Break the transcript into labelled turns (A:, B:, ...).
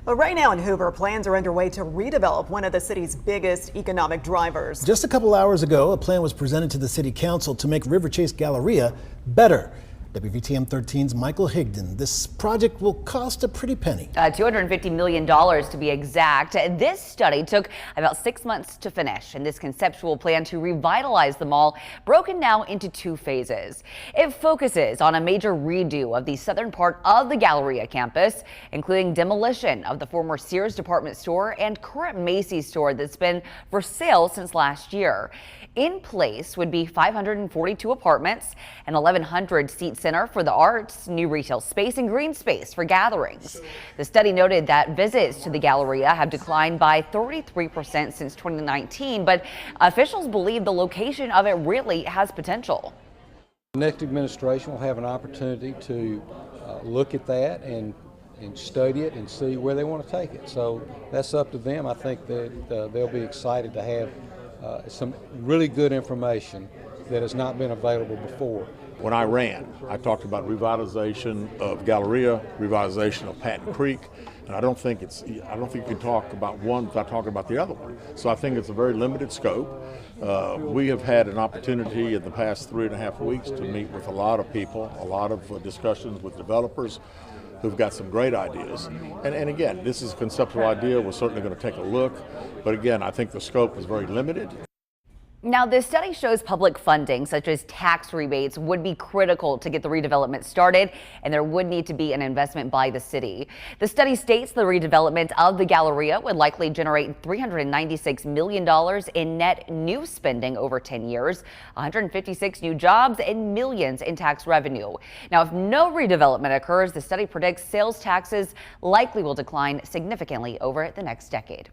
A: But right now in Hoover, plans are underway to redevelop one of the city's biggest economic drivers.
B: Just a couple hours ago, a plan was presented to the City Council to make Riverchase Galleria better. WVTM 13's Michael Higdon. This project will cost a pretty penny.
C: $250 million to be exact. This study took about 6 months to finish, and this conceptual plan to revitalize the mall broken now into 2 phases. It focuses on a major redo of the southern part of the Galleria campus, including demolition of the former Sears department store and current Macy's store that's been for sale since last year. In place would be 542 apartments, an 1,100-seat center for the arts, new retail space, and green space for gatherings. The study noted that visits to the Galleria have declined by 33% since 2019, but officials believe the location of it really has potential.
D: The next administration will have an opportunity to look at that and study it and see where they want to take it. So that's up to them. I think that they'll be excited to have some really good information that has not been available before.
E: When I ran, I talked about revitalization of Galleria, revitalization of Patton Creek, and I don't think you can talk about one without talking about the other one. So I think it's a very limited scope. We have had an opportunity in the past 3.5 weeks to meet with a lot of people, a lot of discussions with developers who've got some great ideas. And again, this is a conceptual idea. We're certainly going to take a look. But again, I think the scope is very limited.
C: Now, this study shows public funding, such as tax rebates, would be critical to get the redevelopment started, and there would need to be an investment by the city. The study states the redevelopment of the Galleria would likely generate $396 million in net new spending over 10 years, 156 new jobs, and millions in tax revenue. Now, if no redevelopment occurs, the study predicts sales taxes likely will decline significantly over the next decade.